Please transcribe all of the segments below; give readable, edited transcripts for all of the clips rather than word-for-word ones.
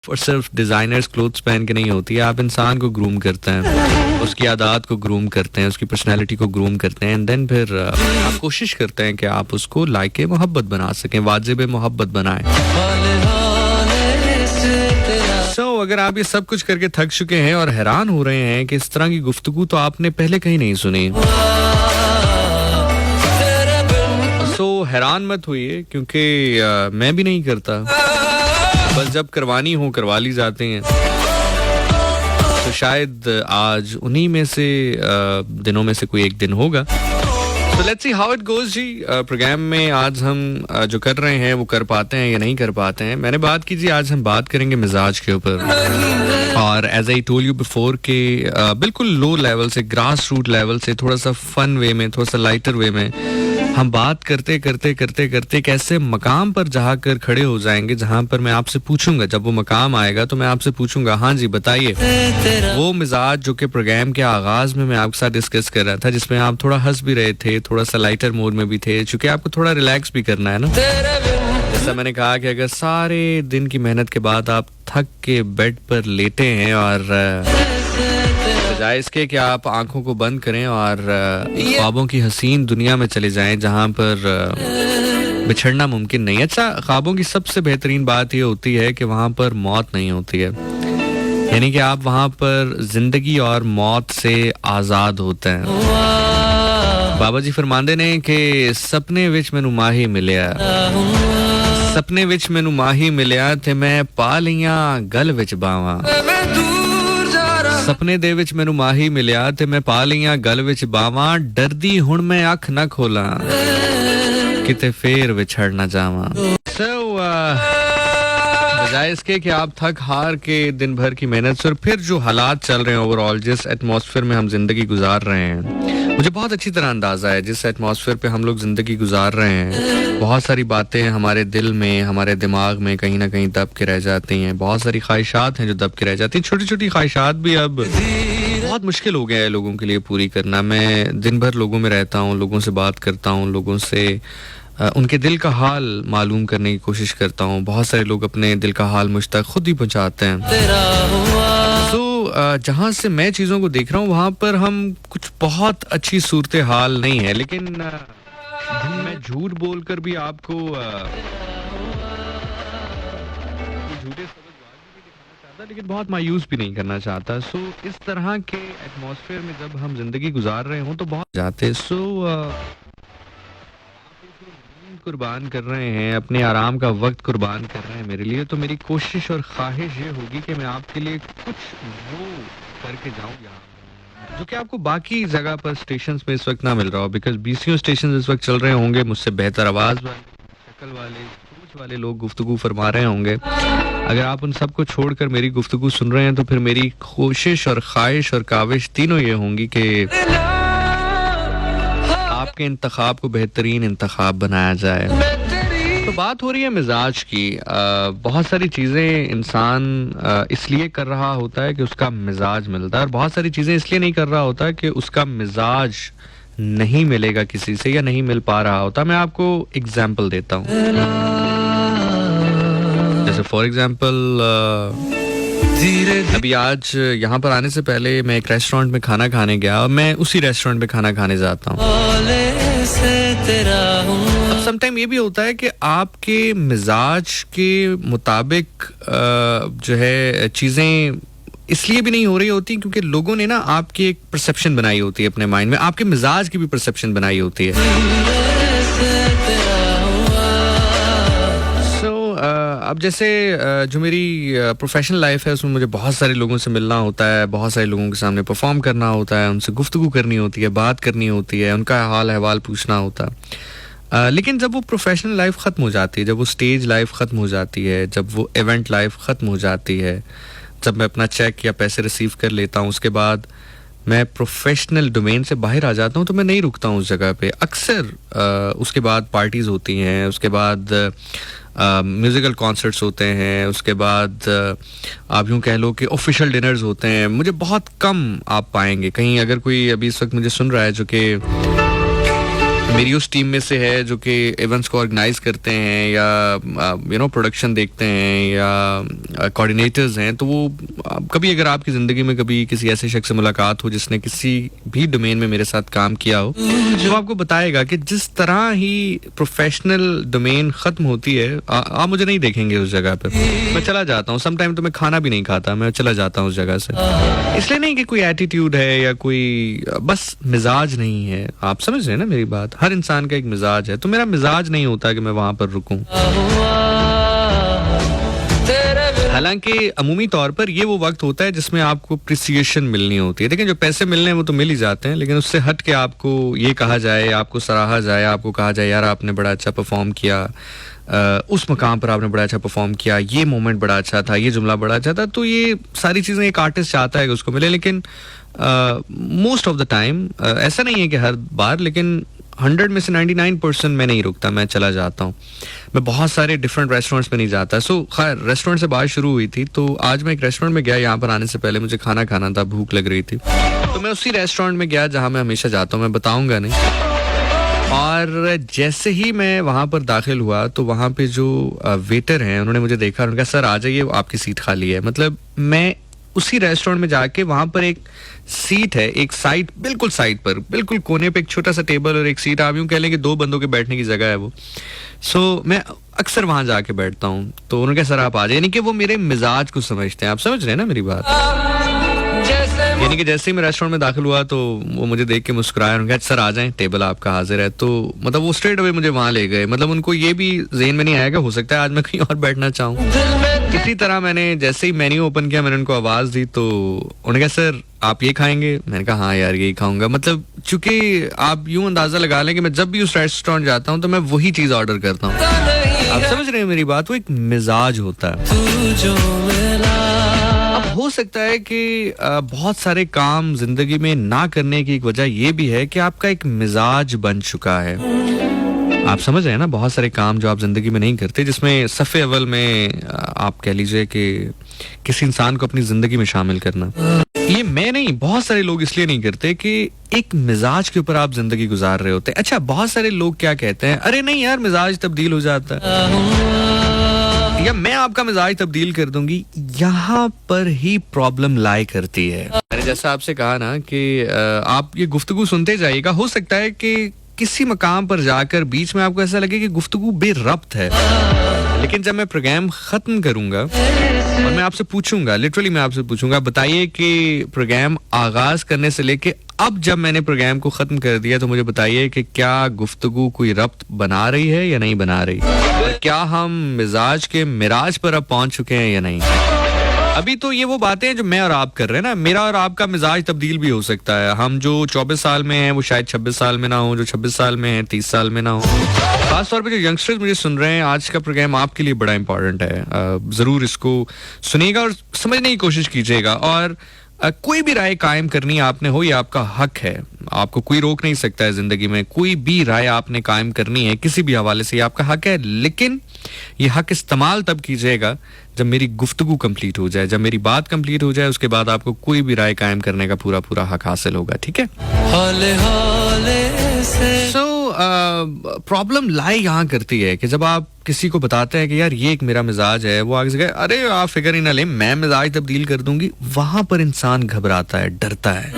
और सिर्फ designers clothes पहन के नहीं होती है, आप इंसान को ग्रूम करते हैं, उसकी आदत को ग्रूम करते हैं, उसकी पर्सनैलिटी को ग्रूम करते हैं, एंड देन फिर आप कोशिश करते हैं कि आप उसको लाइक मोहब्बत बना सकें, वाजिब मोहब्बत बनाएं। अगर आप ये सब कुछ करके थक चुके हैं और हैरान हो रहे हैं कि इस तरह की गुफ्तगू तो आपने पहले कहीं नहीं सुनी, हैरान मत होइए, क्योंकि मैं भी नहीं करता, बस जब करवानी हो करवा ली जाते हैं। तो शायद आज उन्हीं में से दिनों में से कोई एक दिन होगा। तो let's see how it goes जी। प्रोग्राम में आज हम जो कर रहे हैं वो कर पाते हैं या नहीं कर पाते हैं। मैंने बात की जी, आज हम बात करेंगे मिजाज के ऊपर, और as I told you before के बिल्कुल लो लेवल से, ग्रास रूट लेवल से, थोड़ा सा फन वे में, थोड़ा सा लाइटर वे में हम बात करते करते करते करते एक ऐसे मकाम पर जाकर खड़े हो जाएंगे जहां पर मैं आपसे पूछूंगा, जब वो मकाम आएगा तो मैं आपसे पूछूंगा, हाँ जी बताइए, वो मिजाज जो कि प्रोग्राम के आगाज में मैं आपके साथ डिस्कस कर रहा था, जिसमें आप थोड़ा हंस भी रहे थे, थोड़ा सा लाइटर मोड में भी थे, क्योंकि आपको थोड़ा रिलैक्स भी करना है ना। जैसा मैंने कहा कि अगर सारे दिन की मेहनत के बाद आप थक के बेड पर लेटे हैं और बजाय इसके कि आप आंखों को बंद करें और ख्वाबों की हसीन दुनिया में चले जाएं जहां पर बिछड़ना मुमकिन नहीं। अच्छा, ख्वाबों की सबसे बेहतरीन बात ये होती है कि वहां पर मौत नहीं होती है, यानी कि आप वहां पर जिंदगी और मौत से आजाद होते हैं। बाबा जी फरमांदे ने कि सपने विच मैनू माही मिलिया, सपने विच मैनू माही मिलिया ते मैं पा लियां गल विच बावां, सपने दे विच मैनू माही मिलिया ते मैं पा लियां गल विच बावां, डरदी हुण मैं अख ना खोला किते फेर विछड़ ना जावां। बजाय इसके कि आप थक हार के दिन भर की मेहनत से और फिर जो हालात चल रहे हैं ओवरऑल, जिस एटमॉस्फेयर में हम जिंदगी गुजार रहे हैं, मुझे बहुत अच्छी तरह अंदाजा है जिस एटमॉस्फेयर पे हम लोग जिंदगी गुजार रहे हैं। बहुत सारी बातें हमारे दिल में, हमारे दिमाग में कहीं ना कहीं दब के रह जाती हैं, बहुत सारी ख्वाहिशात हैं जो दब के रह जाती हैं। छोटी छोटी ख्वाहिशात भी अब बहुत मुश्किल हो गया है लोगों के लिए पूरी करना। मैं दिन भर लोगों में रहता हूँ, लोगों से बात करता हूँ, लोगों से उनके दिल का हाल मालूम करने की कोशिश करता हूँ। बहुत सारे लोग अपने दिल का हाल मुझ तक खुद ही पहुँचाते हैं। तो जहाँ से मैं चीज़ों को देख रहा हूँ वहाँ पर हम कुछ बहुत अच्छी सूरत हाल नहीं है, लेकिन मैं झूठ बोलकर भी आपको झूठे चाहता, लेकिन बहुत मायूस भी नहीं करना चाहता। सो इस तरह के एटमॉस्फेयर में जब हम जिंदगी गुजार रहे हों तो बहुत जाते कुर्बान कर रहे हैं, अपने आराम का वक्त कुर्बान कर रहे हैं मेरे लिए, तो मेरी कोशिश और ख्वाहिश ये होगी कि मैं आपके लिए कुछ वो करके जाऊं यहाँ जो कि आपको बाकी जगह पर स्टेशंस में इस वक्त ना मिल रहा हो, बिकॉज बीसीओ स्टेशन इस वक्त चल रहे होंगे, मुझसे बेहतर आवाज वाले, शक्ल वाले, सोच वाले लोग गुफ्तगू फरमा रहे होंगे। अगर आप उन सबको छोड़कर मेरी गुफ्तगू सुन रहे हैं तो फिर मेरी कोशिश और ख्वाहिश और काविश तीनों ये होंगी कि आपके इंतखाब को बेहतरीन इंतखाब बनाया जाए। तो बात हो रही है मिजाज की। बहुत सारी चीज़ें इंसान इसलिए कर रहा होता है कि उसका मिजाज मिलता है, और बहुत सारी चीज़ें इसलिए नहीं कर रहा होता कि उसका मिजाज नहीं मिलेगा किसी से या नहीं मिल पा रहा होता। मैं आपको एग्जाम्पल देता हूँ। जैसे फॉर एग्जाम्पल अभी आज यहाँ पर आने से पहले मैं एक रेस्टोरेंट में खाना खाने गया और मैं उसी रेस्टोरेंट में खाना खाने जाता हूँ। अब समटाइम ये भी होता है कि आपके मिजाज के मुताबिक जो है चीज़ें इसलिए भी नहीं हो रही होती क्योंकि लोगों ने ना आपकी एक परसेप्शन बनाई होती है अपने माइंड में, आपके मिजाज की भी परसेप्शन बनाई होती है। अब जैसे जो मेरी प्रोफेशनल लाइफ है उसमें मुझे बहुत सारे लोगों से मिलना होता है, बहुत सारे लोगों के सामने परफॉर्म करना होता है, उनसे गुफ्तगू करनी होती है, बात करनी होती है, उनका हाल अहवाल पूछना होता है। लेकिन जब वो प्रोफेशनल लाइफ ख़त्म हो जाती है, जब वो स्टेज लाइफ ख़त्म हो जाती है, जब वो इवेंट लाइफ ख़त्म हो जाती है, जब मैं अपना चेक या पैसे रिसीव कर लेता हूँ, उसके बाद मैं प्रोफेशनल डोमेन से बाहर आ जाता हूँ, तो मैं नहीं रुकता हूँ उस जगह पे। अक्सर उसके बाद पार्टीज़ होती हैं, उसके बाद म्यूज़िकल कॉन्सर्ट्स होते हैं, उसके बाद आप यूँ कह लो कि ऑफिशियल डिनर्स होते हैं। मुझे बहुत कम आप पाएंगे कहीं, अगर कोई अभी इस वक्त मुझे सुन रहा है जो कि मेरी उस टीम में से है जो कि इवेंट्स को ऑर्गेनाइज करते हैं या प्रोडक्शन देखते हैं या कोऑर्डिनेटर्स हैं, तो वो कभी अगर आपकी ज़िंदगी में कभी किसी ऐसे शख्स से मुलाकात हो जिसने किसी भी डोमेन में मेरे साथ काम किया हो, तो आपको बताएगा कि जिस तरह ही प्रोफेशनल डोमेन ख़त्म होती है, आप मुझे नहीं देखेंगे उस जगह पर। मैं चला जाता हूँ, समटाइम तो मैं खाना भी नहीं खाता, मैं चला जाता हूँ उस जगह से। इसलिए नहीं कि कोई एटीट्यूड है या कोई, बस मिजाज नहीं है। आप समझ रहे हैं ना मेरी बात? हर इंसान का एक मिजाज है, तो मेरा मिजाज नहीं होता कि मैं वहां पर रुकूं। हालांकि अमूमी तौर पर ये वो वक्त होता है जिसमें आपको अप्रिसिएशन मिलनी होती है। देखिए, जो पैसे मिलने हैं वो तो मिल ही जाते हैं, लेकिन उससे हट के आपको ये कहा जाए, आपको सराहा जाए, आपको कहा जाए यार आपने बड़ा अच्छा परफॉर्म किया, उस मकाम पर आपने बड़ा अच्छा परफॉर्म किया, ये मोमेंट बड़ा अच्छा था, ये जुमला बड़ा अच्छा था, तो ये सारी चीज़ें एक आर्टिस्ट चाहता है कि उसको मिले। लेकिन मोस्ट ऑफ द टाइम ऐसा नहीं है कि हर बार, लेकिन 100 में से 99% मैं नहीं रुकता, मैं चला जाता हूँ। मैं बहुत सारे डिफरेंट रेस्टोरेंट्स पे नहीं जाता। खैर, रेस्टोरेंट से बात शुरू हुई थी, तो आज मैं एक रेस्टोरेंट में गया। यहाँ पर आने से पहले मुझे खाना खाना था, भूख लग रही थी, तो मैं उसी रेस्टोरेंट में गया जहाँ मैं हमेशा जाता हूँ, मैं बताऊँगा नहीं। और जैसे ही मैं वहाँ पर दाखिल हुआ तो वहाँ पे जो वेटर हैं उन्होंने मुझे देखा, उन्होंने कहा सर आ जाइए, आपकी सीट खाली है। मतलब मैं उसी रेस्टोरेंट में जाके वहाँ पर एक सीट है, एक साइड, बिल्कुल साइड पर, बिल्कुल कोने पे एक छोटा सा टेबल और एक सीट, आप यूँ कह लें कि 2 बंदों के बैठने की जगह है वो। मैं अक्सर वहाँ जाके बैठता हूँ। तो उन्होंने कहा सर आप आ जाइए, यानी कि वो मेरे मिजाज को समझते हैं। आप समझ रहे हैं ना मेरी बात? यानी कि जैसे ही मैं रेस्टोरेंट में दाखिल हुआ तो वो मुझे देख के मुस्कुराया, उन्होंने कहा सर आ जाएं, टेबल आपका हाजिर है। तो मतलब वो स्ट्रेट अवे मुझे वहां ले गए। मतलब उनको ये भी ज़हन में नहीं आया कि हो सकता है आज मैं कहीं और बैठना चाहूँ। इसी तरह मैंने जैसे ही मेन्यू ओपन किया, मैंने उनको आवाज़ दी, तो उन्होंने कहा सर आप ये खाएंगे? मैंने कहा हाँ यार यही खाऊंगा। मतलब चूंकि आप यूँ अंदाज़ा लगा लें कि मैं जब भी उस रेस्टोरेंट जाता हूँ तो मैं वही चीज़ ऑर्डर करता हूँ। आप समझ रहे हैं मेरी बात? वो एक मिजाज होता है। अब हो सकता है कि बहुत सारे काम जिंदगी में ना करने की एक वजह यह भी है कि आपका एक मिजाज बन चुका है। आप समझ रहे हैं ना? बहुत सारे काम जो आप जिंदगी में नहीं करते, जिसमें सफ़े अव्वल में आप कह लीजिए कि किसी इंसान को अपनी जिंदगी में शामिल करना, ये मैं नहीं, बहुत सारे लोग इसलिए नहीं करते कि एक मिजाज के ऊपर आप जिंदगी गुजार रहे होते हैं। अच्छा, बहुत सारे लोग क्या कहते हैं, अरे नहीं यार मिजाज तब्दील हो जाता है, या मैं आपका मिजाज तब्दील कर दूंगी। यहाँ पर ही प्रॉब्लम लाई करती है। मैंने जैसा आपसे कहा ना कि आप ये गुफ्तगू सुनते जाइएगा। हो सकता है कि किसी मकाम पर जाकर बीच में आपको ऐसा लगे कि गुफ्तगू बेरब्त है, लेकिन जब मैं प्रोग्राम खत्म करूंगा और मैं आपसे पूछूंगा, लिटरली मैं आपसे पूछूंगा बताइए कि प्रोग्राम आगाज करने से लेके अब जब मैंने प्रोग्राम को खत्म कर दिया तो मुझे बताइए कि क्या गुफ्तगू कोई रब्त बना रही है या नहीं बना रही, और क्या हम मिजाज के मिराज पर अब पहुंच चुके हैं या नहीं। अभी तो ये वो बातें हैं जो मैं और आप कर रहे हैं ना। मेरा और आपका मिजाज तब्दील भी हो सकता है। हम जो 24 साल में हैं वो शायद 26 साल में ना हो, जो 26 साल में हैं 30 साल में ना हो। खासतौर पे जो यंगस्टर्स मुझे सुन रहे हैं, आज का प्रोग्राम आपके लिए बड़ा इंपॉर्टेंट है। जरूर इसको सुनिएगा और समझने की कोशिश कीजिएगा। और कोई भी राय कायम करनी आपने हो, ये आपका हक है, आपको कोई रोक नहीं सकता है जिंदगी में। कोई भी राय आपने कायम करनी है किसी भी हवाले से, ये आपका हक है, लेकिन ये हक इस्तेमाल तब कीजिएगा जब मेरी गुफ्तगू कंप्लीट हो जाए, जब मेरी बात कंप्लीट हो जाए, उसके बाद आपको कोई भी राय कायम करने का पूरा पूरा हक हासिल होगा। ठीक है? प्रॉब्लम लाई यहाँ करती है कि जब आप किसी को बताते हैं कि यार ये एक मेरा मिजाज है, वो आगे से कहे अरे आप फिक्र ही ना ले, मैं मिजाज तब्दील कर दूंगी, वहां पर इंसान घबराता है, डरता है।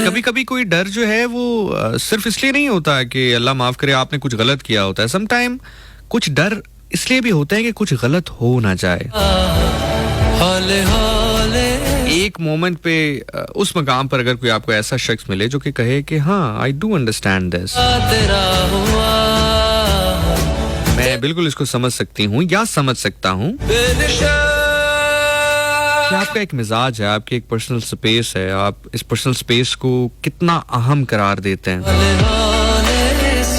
कभी कभी कोई डर जो है वो सिर्फ इसलिए नहीं होता है कि अल्लाह माफ करे आपने कुछ गलत किया होता है। समटाइम कुछ डर इसलिए भी होता है कि कुछ गलत हो ना जाए। एक मोमेंट पे उस मकाम पर अगर कोई आपको ऐसा शख्स मिले जो कि कहे कि हाँ आई डू अंडरस्टैंड दिस, मैं बिल्कुल इसको समझ सकती हूँ या समझ सकता हूँ कि आपका एक मिजाज है, आपकी एक पर्सनल स्पेस है, आप इस पर्सनल स्पेस को कितना अहम करार देते हैं।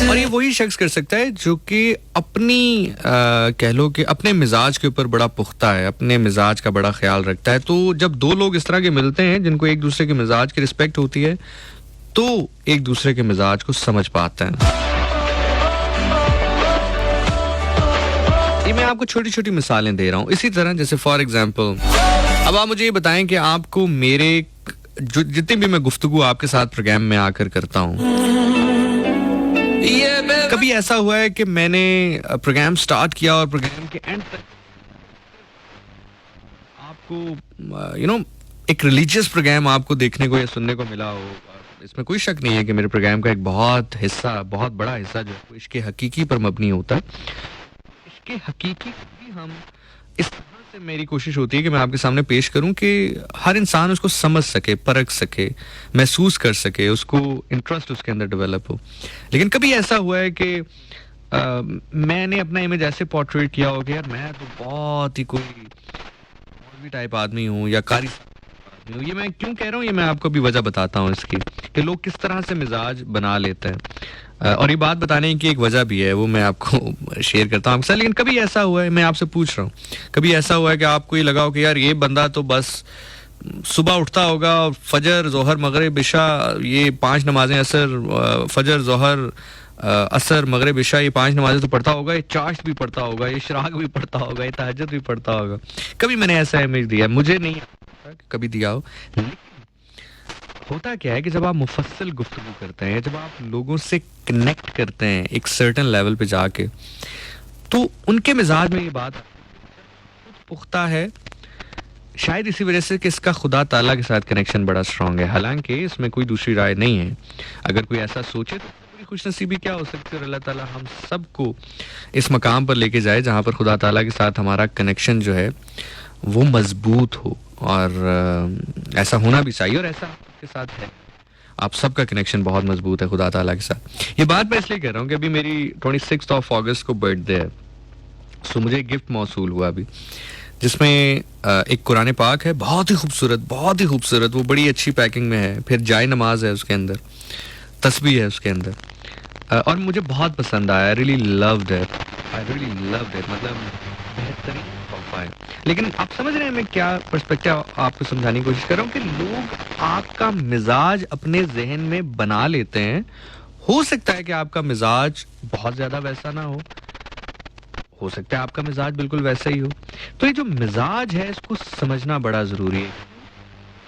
और ये वही शख्स कर सकता है जो कि अपनी कह लो कि अपने मिजाज के ऊपर बड़ा पुख्ता है, अपने मिजाज का बड़ा ख्याल रखता है। तो जब दो लोग इस तरह के मिलते हैं जिनको एक दूसरे के मिजाज की रिस्पेक्ट होती है, तो एक दूसरे के मिजाज को समझ पाते हैं। ये मैं आपको छोटी छोटी मिसालें दे रहा हूँ। इसी तरह जैसे फॉर एग्जाम्पल, अब आप मुझे ये बताएं कि आपको मेरे जो जितनी भी मैं गुफ्तगू आपके साथ प्रोग्राम में आकर करता हूँ, कभी ऐसा हुआ है कि मैंने प्रोग्राम स्टार्ट किया और प्रोग्राम के एंड तक आपको एक रिलीजियस प्रोग्राम आपको देखने को या सुनने को मिला हो। इसमें कोई शक नहीं है कि मेरे प्रोग्राम का एक बहुत बड़ा हिस्सा जो है इसके हकीकी पर मबनी होता है। इसके हकीकी भी हम इस तरह से, मेरी कोशिश होती है कि मैं आपके सामने पेश करूं कि हर इंसान उसको समझ सके, परख सके, महसूस कर सके, उसको इंटरेस्ट उसके अंदर डेवलप हो। लेकिन कभी ऐसा हुआ है कि मैंने अपना इमेज ऐसे पोर्ट्रेट किया हो कि यार मैं तो बहुत ही कोई मौलवी टाइप आदमी हूँ या कारी आदमी हूँ। ये मैं क्यों कह रहा हूँ, ये मैं आपको भी वजह बताता हूँ इसकी, कि लोग किस तरह से मिजाज बना लेते हैं। और ये बात बताने की एक वजह भी है, वो मैं आपको शेयर करता हूँ आपके साथ। लेकिन कभी ऐसा हुआ है, मैं आपसे पूछ रहा हूँ, कभी ऐसा हुआ है कि आपको ये लगा हो कि यार ये बंदा तो बस सुबह उठता होगा, फजर, जोहर, मगरिब, इशा, ये 5 नमाजें, असर, फजर, जोहर, असर, मगरिब, इशा, ये 5 नमाजें तो पढ़ता होगा, ये चाश्त भी पढ़ता होगा, ये इशराक भी पढ़ता होगा, ये तहज्जुद भी पढ़ता होगा। कभी मैंने ऐसा इमेज दिया, मुझे नहीं कभी दिया हो। होता क्या है कि जब आप मुफस्सल गुफ्तगू करते हैं, जब आप लोगों से कनेक्ट करते हैं एक सर्टेन लेवल पे जाके, तो उनके मिजाज में ये बात पुख्ता है। शायद इसी वजह से कि इसका खुदा ताला के साथ कनेक्शन बड़ा स्ट्रांग है। हालांकि इसमें कोई दूसरी राय नहीं है। अगर कोई ऐसा सोचे तो पूरी खुशनसीबी क्या हो सकती है, और अल्लाह ताला हम सबको इस मकाम पर लेके जाए जहाँ पर खुदा ताला के साथ हमारा कनेक्शन जो है वो मजबूत हो। और ऐसा होना भी चाहिए, और ऐसा आपके साथ है। आप सबका कनेक्शन बहुत मजबूत है खुदा ताला के साथ। ये बात मैं इसलिए कह रहा हूँ कि अभी मेरी 26 अगस्त को बर्थडे है, सो मुझे एक गिफ्ट मौसूल हुआ अभी, जिसमें एक कुरान पाक है, बहुत ही खूबसूरत, वो बड़ी अच्छी पैकिंग में है। फिर जाय नमाज है उसके अंदर, तस्बीह है उसके अंदर, और मुझे बहुत पसंद आया। आई रियली लव्ड इट, मतलब बेहतरीन तोहफा है। लेकिन आप समझ रहे हैं मैं क्या पर्सपेक्टिव आपको समझाने की कोशिश कर रहा हूँ, कि लोग आपका मिजाज अपने जहन में बना लेते हैं। हो सकता है कि आपका मिजाज बहुत ज्यादा वैसा ना हो सकता है आपका मिजाज बिल्कुल वैसा ही हो। तो ये जो मिजाज है इसको समझना बड़ा जरूरी है,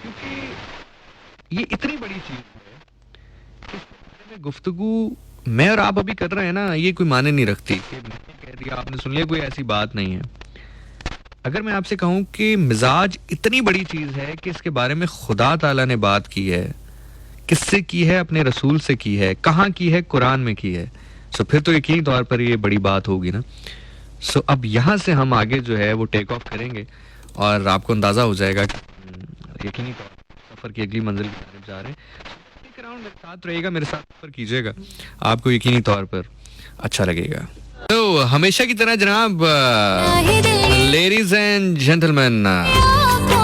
क्योंकि ये इतनी बड़ी चीज है कि इस बारे में गुफ्तगू मैं और आप अभी कर रहे हैं ना, ये कोई माने नहीं रखती कि मैंने कह दिया आपने सुन लिया, कोई ऐसी बात नहीं है। अगर मैं आपसे कहूं कि मिजाज इतनी बड़ी चीज है कि इसके बारे में खुदा ताला ने बात की है, किससे की है, अपने रसूल से की है, कहाँ की है, कुरान में की है, सो फिर तो यकीनी तौर पर ये बड़ी बात होगी ना। सो अब यहाँ से हम आगे जो है वो टेक ऑफ करेंगे, और आपको अंदाजा हो जाएगा कि यकीनी तौर पर सफर की अगली मंजिल की तरफ जा रहे हैं। मेरे साथ रहेगा, मेरे साथ सफर कीजिएगा, आपको यकीनी तौर पर अच्छा लगेगा। तो हमेशा की तरह जनाब, ladies and gentlemen,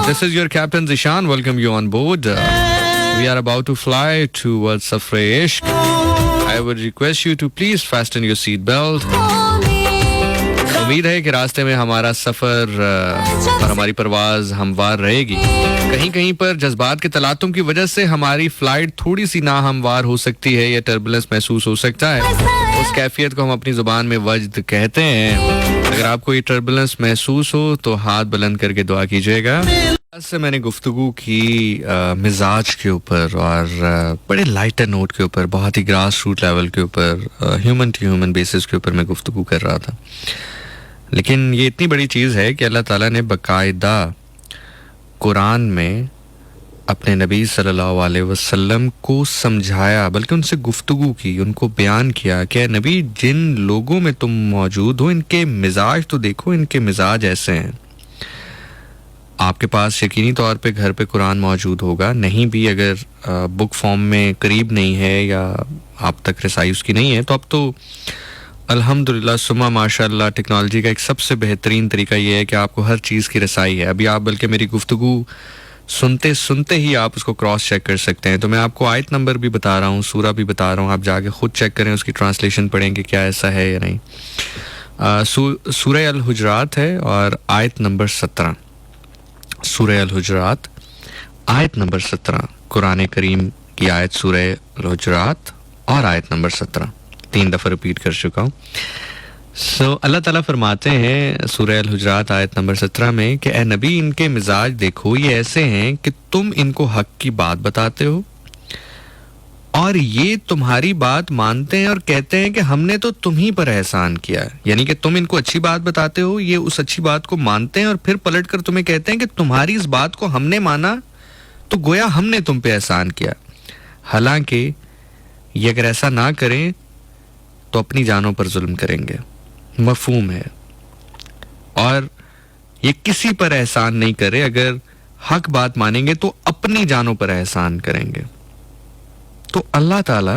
this is your captain Zishan. Welcome you on board. We are about to fly towards Safre-Ishq. I would request you to please fasten your seat belt. उम्मीद है कि रास्ते में हमारा सफर और हमारी परवाज हमवार रहेगी। कहीं कहीं पर जज्बात के तलातुम की वजह से हमारी फ्लाइट थोड़ी सी ना हमवार हो सकती है या टर्बुलेंस महसूस हो सकता है। उस कैफियत को हम अपनी जुबान में वज्द कहते हैं। अगर आपको ये टर्बुलेंस महसूस हो तो हाथ बुलंद करके दुआ कीजिएगा। आज से मैंने गुफ्तगू की मिजाज के ऊपर, और बड़े लाइटर नोट के ऊपर, बहुत ही ग्रास रूट लेवल के ऊपर, ह्यूमन टू ह्यूमन बेसिस के ऊपर मैं गुफ्तगू कर रहा था। लेकिन ये इतनी बड़ी चीज़ है कि अल्लाह ताला ने बाकायदा कुरान में अपने नबी सल्लल्लाहु अलैहि वसल्लम को समझाया, बल्कि उनसे गुफ्तगू की, उनको बयान किया कि नबी, जिन लोगों में तुम मौजूद हो इनके मिजाज तो देखो, इनके मिजाज ऐसे हैं। आपके पास यकीनी तौर पे घर पे कुरान मौजूद होगा, नहीं भी अगर बुक फॉर्म में करीब नहीं है या आप तक रसाई उसकी नहीं है, तो अब तो अल्हम्दुलिल्लाह सुम्मा माशाअल्लाह टेक्नोलॉजी का एक सबसे बेहतरीन तरीका ये है कि आपको हर चीज़ की रसाई है। अभी आप बल्कि मेरी गुफ्तगू सुनते सुनते ही आप उसको क्रॉस चेक कर सकते हैं। तो मैं आपको आयत नंबर भी बता रहा हूँ, सूरा भी बता रहा हूँ, आप जाके खुद चेक करें, उसकी ट्रांसलेशन पढ़ेंगे क्या ऐसा है या नहीं। सूरह अल हुजरात है और आयत नंबर 17, सूरह अल हुजरात आयत नंबर 17, कुरान करीम की आयत सूरह अल हुजरात और आयत नंबर 17, 3 दफ़ा रिपीट कर चुका हूँ। अल्लाह ताला फरमाते हैं सूरह अल हुजरात आयत नंबर 17 में कि ए नबी, इनके मिजाज देखो, ये ऐसे हैं कि तुम इनको हक की बात बताते हो और ये तुम्हारी बात मानते हैं और कहते हैं कि हमने तो तुम ही पर एहसान किया है। यानी कि तुम इनको अच्छी बात बताते हो, ये उस अच्छी बात को मानते हैं और फिर पलट कर तुम्हें कहते हैं कि तुम्हारी इस बात को हमने माना तो गोया हमने तुम पे एहसान किया। हालांकि ये अगर ऐसा ना करें तो अपनी जानों पर जुल्म करेंगे, मफहूम है। और ये किसी पर एहसान नहीं करे, अगर हक बात मानेंगे तो अपनी जानों पर एहसान करेंगे। तो अल्लाह ताला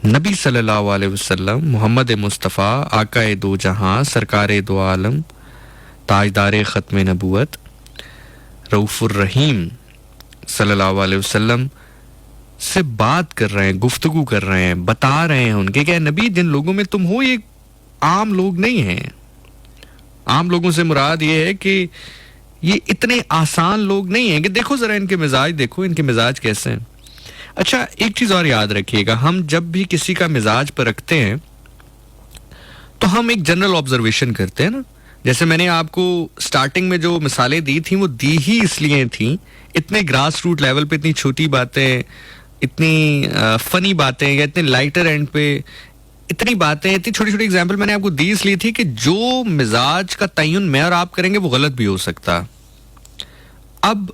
नबी सल्लल्लाहु अलैहि वसल्लम, मोहम्मद मुस्तफ़ा, आकाए दो जहां, सरकारे दो आलम, ताजदारे ख़त्म नबूवत, रऊफ़ुर रहीम सल्लल्लाहु अलैहि वसल्लम से बात कर रहे हैं, गुफ्तगू कर रहे हैं, बता रहे हैं उनके कि नबी, जिन लोगों में तुम हो ये आम लोग नहीं हैं। आम लोगों से मुराद ये है कि ये इतने आसान लोग नहीं हैं कि देखो जरा इनके मिजाज देखो, इनके मिजाज कैसे हैं। अच्छा, एक चीज और याद रखिएगा, हम जब भी किसी का मिजाज पर रखते हैं तो हम एक जनरल ऑब्जर्वेशन करते हैं ना। जैसे मैंने आपको स्टार्टिंग में जो मिसालें दी थी वो दी ही इसलिए थी, इतने ग्रास रूट लेवल पे इतनी छोटी बातें, इतनी फनी बातें या इतने लाइटर एंड पे इतनी बातें, इतनी छोटी छोटी एग्जांपल मैंने आपको दी इसलिए थी कि जो मिजाज का तयन मैं और आप करेंगे वो गलत भी हो सकता। अब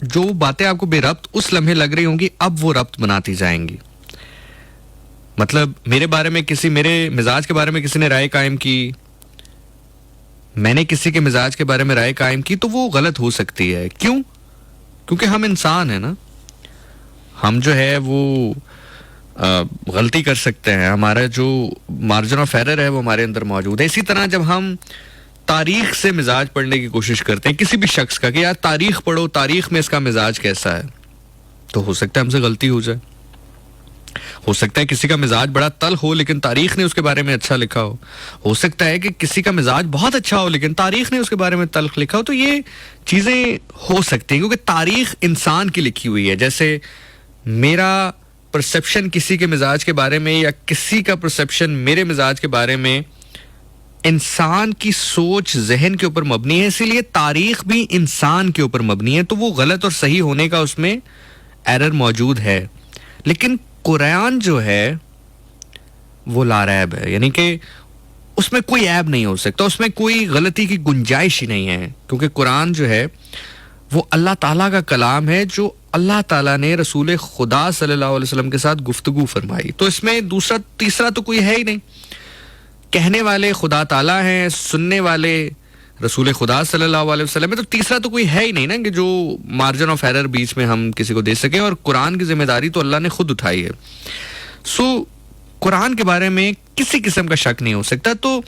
जो बातें आपको बेरब्त उस लम्हे लग रही होंगी, अब वो रब्त बनाती जाएंगी। मतलब मेरे बारे में किसी, मेरे मिजाज के बारे में किसी ने राय कायम की, मैंने किसी के मिजाज के बारे में राय कायम की, तो वो गलत हो सकती है। क्यों? क्योंकि हम इंसान है ना, हम जो है वो गलती कर सकते हैं, हमारा जो मार्जिन ऑफ एरर है वो हमारे अंदर मौजूद है। इसी तरह जब हम तारीख से मिजाज पढ़ने की कोशिश करते हैं किसी भी शख्स का कि यार तारीख पढ़ो, तारीख में इसका मिजाज कैसा है, तो हो सकता है हमसे गलती हो जाए। हो सकता है किसी का मिजाज बड़ा तल हो लेकिन तारीख ने उसके बारे में अच्छा लिखा हो सकता है कि किसी का मिजाज बहुत अच्छा हो लेकिन तारीख ने उसके बारे में तल्ख लिखा हो। तो ये चीजें हो सकती हैं क्योंकि तारीख इंसान की लिखी हुई है। जैसे मेरा परसेप्शन किसी के मिजाज के बारे में या किसी का परसेप्शन मेरे मिजाज के बारे में इंसान की सोच जहन के ऊपर मबनी है, इसीलिए तारीख भी इंसान के ऊपर मबनी है। तो वो गलत और सही होने का उसमें एरर मौजूद है। लेकिन कुरान जो है वो लारैब है, यानी कि उसमें कोई ऐब नहीं हो सकता, उसमें कोई गलती की गुंजाइश ही नहीं है, क्योंकि कुरान जो है वो अल्लाह ताला का कलाम है जो अल्लाह ताला ने रसूल खुदा सल्लल्लाहु अलैहि वसल्लम के साथ गुफ्तगू फरमाई। तो इसमें दूसरा तीसरा तो कोई है ही नहीं। कहने वाले खुदा ताला हैं, सुनने वाले रसूल खुदा सल्लल्लाहु अलैहि वसल्लम है, तो तीसरा तो कोई है ही नहीं ना कि जो मार्जिन ऑफ एरर बीच में हम किसी को दे सके। और कुरान की जिम्मेदारी तो अल्लाह ने खुद उठाई है। सो कुरान के बारे में किसी किस्म का शक नहीं हो सकता। तो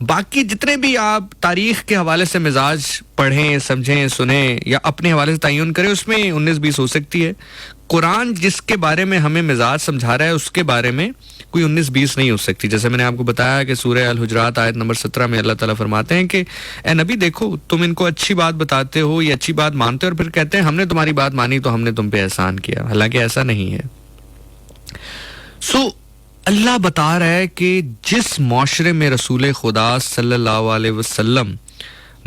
बाकी जितने भी आप तारीख के हवाले से मिजाज पढ़ें, समझें, सुने या अपने हवाले से तयन करें, उसमें 19-20 हो सकती है। कुरान जिसके बारे में हमें मिजाज समझा रहा है उसके बारे में कोई 19-20 नहीं हो सकती। जैसे मैंने आपको बताया कि सूरह अल हुजरात आयत नंबर 17 में अल्लाह ताला फरमाते हैं कि ए नबी देखो, तुम इनको अच्छी बात बताते हो, ये अच्छी बात मानते हो और फिर कहते हैं हमने तुम्हारी बात मानी तो हमने तुम पे एहसान किया। हालांकि ऐसा नहीं है। सो अल्लाह बता रहा है कि जिस माशरे में रसूल खुदा सल्लल्लाहु अलैहि वसल्लम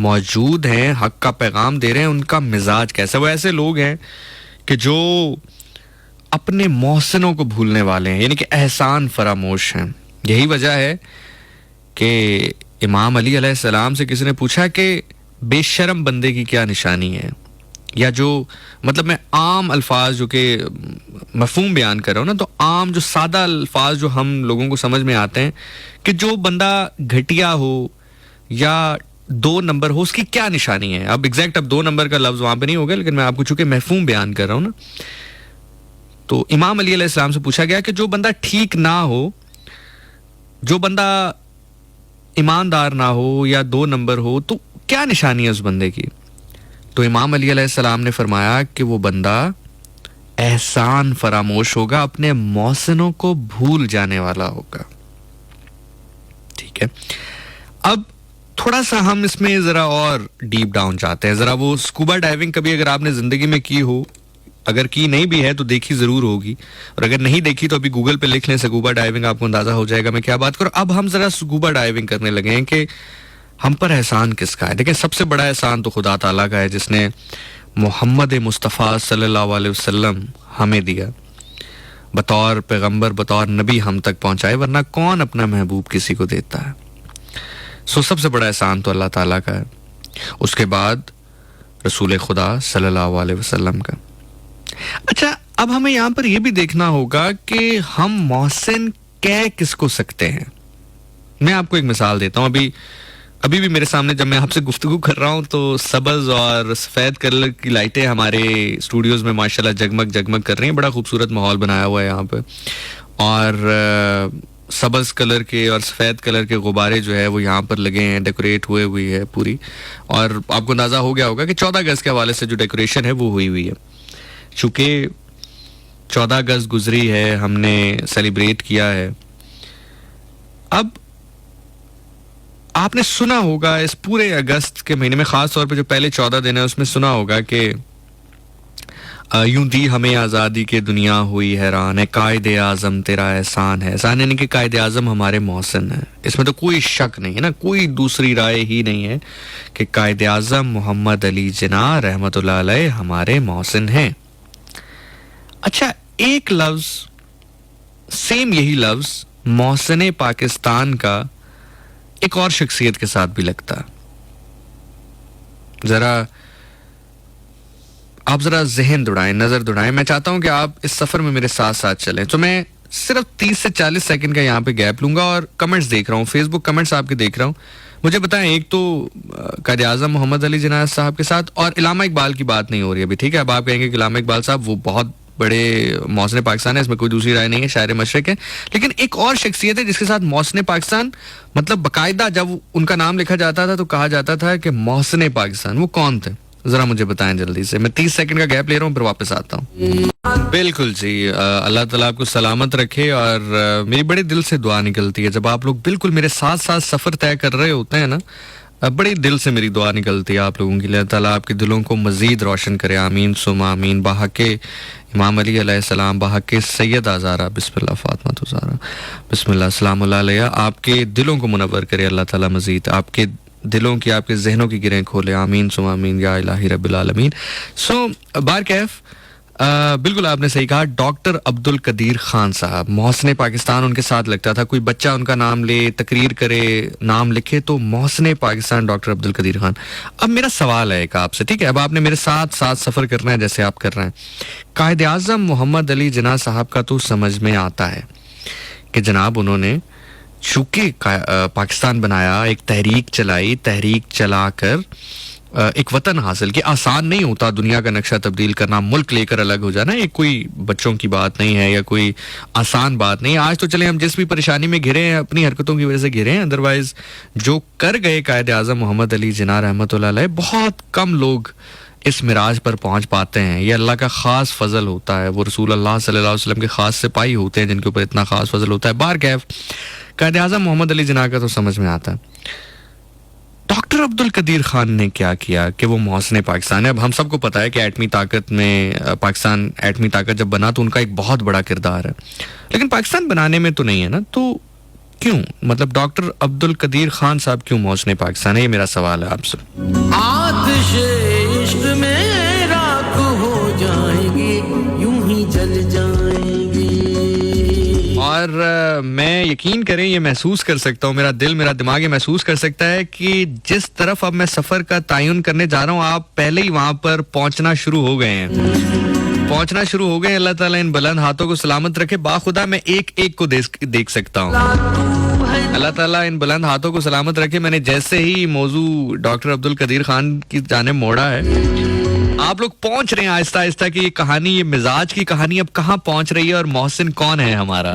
मौजूद हैं, हक का पैगाम दे रहे हैं, उनका मिजाज कैसा। वो ऐसे लोग हैं कि जो अपने मोहसिनों को भूलने वाले हैं, यानी कि एहसान फरामोश हैं। यही वजह है कि इमाम अली अलैहिस्सलाम से किसी ने पूछा कि बेशरम बंदे की क्या निशानी है, या जो मतलब मैं आम अल्फाज जो कि मफहूम बयान कर रहा हूँ ना, तो आम जो सादा अल्फाज जो हम लोगों को समझ में आते हैं कि जो बंदा घटिया हो या 2 नंबर हो, उसकी क्या निशानी है। अब एग्जैक्ट अब 2 नंबर का लफ्ज वहां पे नहीं होगा, लेकिन मैं आपको चूंकि मफहूम बयान कर रहा हूँ ना, तो इमाम अली अलैहिस्सलाम से पूछा गया कि जो बंदा ठीक ना हो, जो बंदा ईमानदार ना हो या 2 नंबर हो, तो क्या निशानी है उस बंदे की। तो इमाम अली अलैहिस्सलाम ने फरमाया कि वो बंदा एहसान फरामोश होगा, अपने मोहसिनों को भूल जाने वाला होगा। ठीक है, अब थोड़ा सा हम इसमें जरा और डीप डाउन जाते हैं। जरा वो स्कूबा डाइविंग कभी अगर आपने जिंदगी में की हो अगर की नहीं भी है तो देखी जरूर होगी, और अगर नहीं देखी तो अभी गूगल पे लिख लें स्कूबा डाइविंग, आपको अंदाजा हो जाएगा मैं क्या बात करूं। अब हम जरा स्कूबा डाइविंग करने लगे हैं कि हम पर एहसान किसका है। देखिए सबसे बड़ा एहसान तो खुदा ताला का है जिसने मोहम्मद मुस्तफ़ा सल्लल्लाहु अलैहि वसल्लम हमें दिया, बतौर पैगंबर बतौर नबी हम तक पहुंचाए, वरना कौन अपना महबूब किसी को देता है। सो सबसे बड़ा एहसान तो अल्लाह ताला का है, उसके बाद रसूल खुदा सल्लल्लाहु अलैहि वसल्लम का। अच्छा, अब हमें यहाँ पर यह भी देखना होगा कि हम मोहसिन कह किसको सकते हैं। मैं आपको एक मिसाल देता हूँ। अभी भी मेरे सामने जब मैं आपसे गुफ्तगू कर रहा हूँ तो सबज और सफ़ेद कलर की लाइटें हमारे स्टूडियोज में माशाल्लाह जगमग जगमग कर रही हैं। बड़ा खूबसूरत माहौल बनाया हुआ है यहाँ पे, और सबज कलर के और सफ़ेद कलर के गुब्बारे जो है वो यहाँ पर लगे हैं, डेकोरेट हुई है पूरी। और आपको अंदाज़ा हो गया होगा कि 14 अगस्त के हवाले से जो डेकोरेशन है वो हुई है। चूँकि 14 अगस्त गुजरी है, हमने सेलिब्रेट किया है। अब आपने सुना होगा इस पूरे अगस्त के महीने में, खास तौर पे जो पहले 14 दिन है उसमें सुना होगा कि यूं दी हमें आज़ादी के दुनिया हुई हैरान है, कायदे आज़म तेरा एहसान है। एहसान यानी कि कायदे आज़म हमारे मोहसिन है, इसमें तो कोई शक नहीं है ना, कोई दूसरी राय ही नहीं है कि कायदे आज़म मोहम्मद अली जिन्ना रहमतुल्लाह अलैह हमारे मोहसिन हैं। अच्छा, एक लफ्ज, सेम यही लफ्ज मोहसिन पाकिस्तान का एक और शख्सियत के साथ भी लगता है। आप जरा जहन दौड़ाएं, नजर दौड़ाएं। मैं चाहता हूं कि आप इस सफर में मेरे साथ साथ चलें। तो मैं सिर्फ 30 से 40 सेकंड का यहाँ पे गैप लूंगा और कमेंट्स देख रहा हूँ, फेसबुक कमेंट्स आपके देख रहा हूँ। मुझे बताएं, एक तो कायदे आज़म मोहम्मद अली जिन्ना साहब के साथ, और इलामा इकबाल की बात नहीं हो रही अभी, ठीक है। अब आप कहेंगे कि इलामा इकबाल साहब वो बहुत बड़े मोहसिन पाकिस्तान है, इसमें कोई दूसरी राय नहीं है, शायर मशरिक है। लेकिन एक और शख्सियत है जिसके साथ मोहसिन पाकिस्तान, मतलब बाकायदा जब उनका नाम लिखा जाता था तो कहा जाता था कि मोहसिन पाकिस्तान। वो कौन थे, जरा मुझे बताएं जल्दी से। मैं 30 सेकंड का गैप ले रहा हूँ, फिर वापस आता हूँ। बिल्कुल जी, अल्लाह ताला आपको सलामत रखे। और मेरी बड़े दिल से दुआ निकलती है जब आप लोग बिल्कुल मेरे साथ साथ सफर तय कर रहे होते हैं ना, बड़े दिल से मेरी दुआ निकलती है आप लोगों के लिए। अल्लाह ताला आपके दिलों को मजीद रोशन करे, आमीन सुमा आमीन। बाहके इमाम अली अलैहिस्सलाम, बाहके सैयदा ज़ारा बिस्मिल्लाह फातिमा तो ज़ारा बिस्मिल्लाह सलाम अलैहा, आपके दिलों को मुनव्वर करे अल्लाह ताला, मजीद आपके दिलों की, आपके जहनों की गिरें खोले, आमीन सुमा आमीन या इलाही रब्बिल आलमीन। सो बारकैफ, बिल्कुल आपने सही कहा। डॉक्टर अब्दुल कदीर खान साहब, मोहसिन पाकिस्तान उनके साथ लगता था। कोई बच्चा उनका नाम ले, तकरीर करे, नाम लिखे तो मोहसिन पाकिस्तान डॉक्टर अब्दुल कदीर खान। अब मेरा सवाल है एक आपसे, ठीक है, अब आपने मेरे साथ साथ सफर करना है जैसे आप कर रहे हैं। कायदे आज़म मोहम्मद अली जिन्ना साहब का तो समझ में आता है कि जनाब उन्होंने चूंकि पाकिस्तान बनाया, एक तहरीक चलाई, तहरीक चलाकर एक वतन हासिल किया। आसान नहीं होता दुनिया का नक्शा तब्दील करना, मुल्क लेकर अलग हो जाना, ये कोई बच्चों की बात नहीं है या कोई आसान बात नहीं है। आज तो चले हम जिस भी परेशानी में घिरे हैं अपनी हरकतों की वजह से घिरे हैं, अदरवाइज जो कर गए कायदे आज़म मोहम्मद अली जिन्ना रहमतुल्लाह अलैह, बहुत कम लोग इस मिराज पर पहुंच पाते हैं। ये अल्लाह का खास फजल होता है, वो रसूल अल्लाह सल्लल्लाहु अलैहि वसल्लम के खास सिपाही होते हैं जिनके ऊपर इतना खास फजल होता है। बारकैफ, कायदे आज़म मोहम्मद अली जिन्ना का तो समझ में आता है। डॉक्टर अब्दुल कदीर खान ने क्या किया कि वो मोहसिन पाकिस्तान है। अब हम सबको पता है कि एटमी ताकत में, पाकिस्तान एटमी ताकत जब बना तो उनका एक बहुत बड़ा किरदार है, लेकिन पाकिस्तान बनाने में तो नहीं है ना। तो क्यों, मतलब डॉक्टर अब्दुल कदीर खान साहब क्यों मोहसिन पाकिस्तान है, ये मेरा सवाल है आपसे। आतिशे इश्क में राख हो जाएंगे, यूं ही जल जाएंगे। और मैं, यकीन करें, ये महसूस कर सकता हूँ, मेरा दिल, मेरा दिमाग ये महसूस कर सकता है कि जिस तरफ अब मैं सफर का तयन करने जा रहा हूँ, आप पहले ही वहां पर पहुंचना शुरू हो गए हैं। अल्लाह ताला इन बुलंद हाथों को सलामत रखे। बाखुदा मैं एक एक को देख सकता हूँ। अल्लाह ताला इन बुलंद हाथों को सलामत रखे। मैंने जैसे ही मौजू डॉक्टर अब्दुल कदीर खान की जाने मोड़ा है, आप लोग पहुंच रहे हैं आहिस्ता आहिस्ता कि ये कहानी, ये मिजाज की कहानी अब कहाँ पहुंच रही है और मोहसिन कौन है हमारा।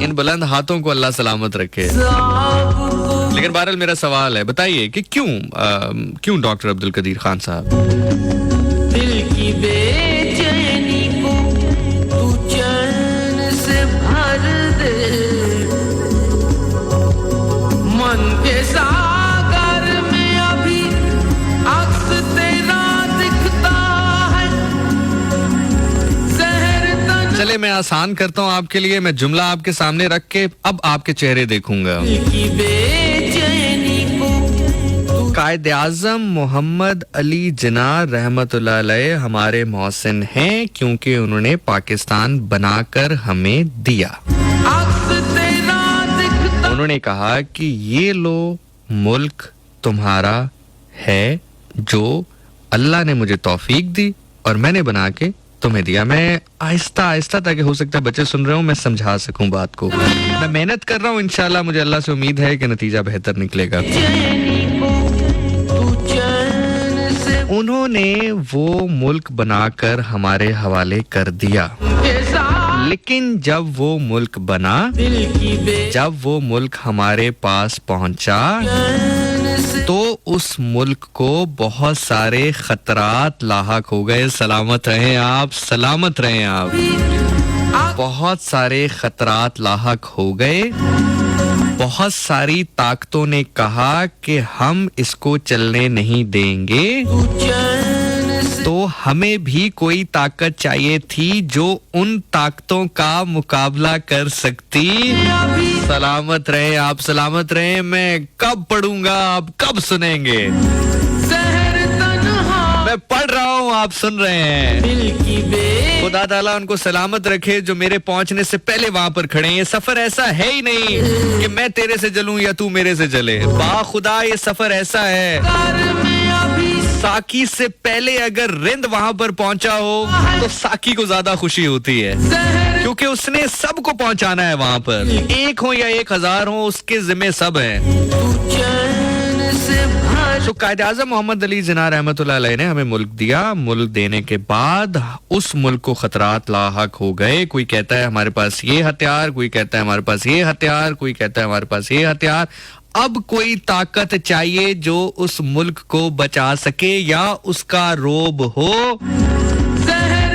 इन बुलंद हाथों को अल्लाह सलामत रखे। लेकिन बहरहाल मेरा सवाल है, बताइए कि क्यों डॉक्टर अब्दुल कदीर खान साहब। दिल की बेचैनी को तू चैन से भर दे, मन के सागर में अभी अक्स तेरा दिखता है, चले मैं आसान करता हूँ आपके लिए, मैं जुमला आपके सामने रख के अब आपके चेहरे देखूंगा। कायद आज़म मोहम्मद अली जिन्ना रहमतुल्लाह अलैह हमारे मोहसिन हैं क्योंकि उन्होंने पाकिस्तान बनाकर हमें दिया। उन्होंने कहा कि ये लो मुल्क तुम्हारा है जो अल्लाह ने मुझे तौफीक दी और मैंने बना के तुम्हें दिया। मैं आहिस्ता आहिस्ता, ताकि हो सकता है बच्चे सुन रहे हो, मैं समझा सकूं बात को। मैं मेहनत कर रहा हूं, इंशाल्लाह मुझे अल्लाह से उम्मीद है कि नतीजा बेहतर निकलेगा। उन्होंने वो मुल्क बनाकर हमारे हवाले कर दिया, लेकिन जब वो मुल्क बना, जब वो मुल्क हमारे पास पहुंचा तो उस मुल्क को बहुत सारे खतरात लाहक हो गए। सलामत रहें आप, सलामत रहें आप। बहुत सारे खतरात लाहक हो गए। बहुत सारी ताकतों ने कहा कि हम इसको चलने नहीं देंगे, तो हमें भी कोई ताकत चाहिए थी जो उन ताकतों का मुकाबला कर सकती। सलामत रहे आप, सलामत रहे। मैं कब पढ़ूंगा आप कब सुनेंगे? मैं पढ़ रहा हूँ, आप सुन रहे हैं। खुदा ताला उनको सलामत रखे जो मेरे पहुंचने से पहले वहां पर खड़े हैं। ये सफर ऐसा है ही नहीं कि मैं तेरे से जलूं या तू मेरे से जले। बा खुदा ये सफर ऐसा है, साकी से पहले अगर रिंद वहां पर पहुंचा हो तो साकी को ज्यादा खुशी होती है, क्योंकि उसने सबको पहुंचाना है वहां पर। एक हो या 1000 हो, उसके जिम्मे सब है। तो कायद आज़म मोहम्मद अली जिन्ना रहमतुल्लाह अलैह ने हमें मुल्क दिया। मुल्क देने के बाद उस मुल्क को खतरात लाहक हो गए। कोई कहता है हमारे पास ये हथियार, कोई कहता है हमारे पास ये हथियार, कोई कहता है हमारे पास ये हथियार। अब कोई ताकत चाहिए जो उस मुल्क को बचा सके या उसका रोब हो।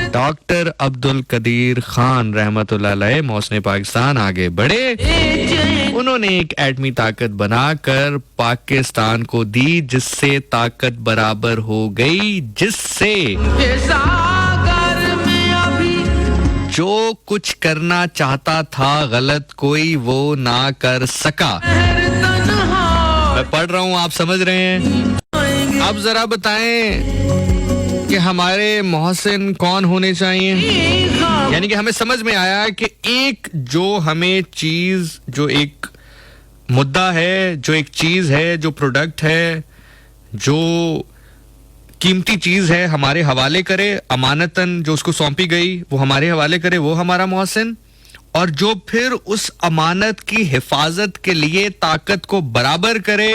डॉक्टर अब्दुल कदीर खान रहमतुल्लाह अलैह मौसने पाकिस्तान आगे बढ़े। उन्होंने एक एटमी ताकत बनाकर पाकिस्तान को दी, जिससे ताकत बराबर हो गई, जिससे जो कुछ करना चाहता था गलत कोई वो ना कर सका। मैं पढ़ रहा हूँ, आप समझ रहे हैं। अब जरा बताएं कि हमारे मोहसिन कौन होने चाहिए। यानी कि हमें समझ में आया कि एक जो हमें चीज, जो एक मुद्दा है, जो एक चीज है, जो प्रोडक्ट है, जो कीमती चीज है, हमारे हवाले करे अमानतन, जो उसको सौंपी गई वो हमारे हवाले करे, वो हमारा मोहसिन। और जो फिर उस अमानत की हिफाजत के लिए ताकत को बराबर करे,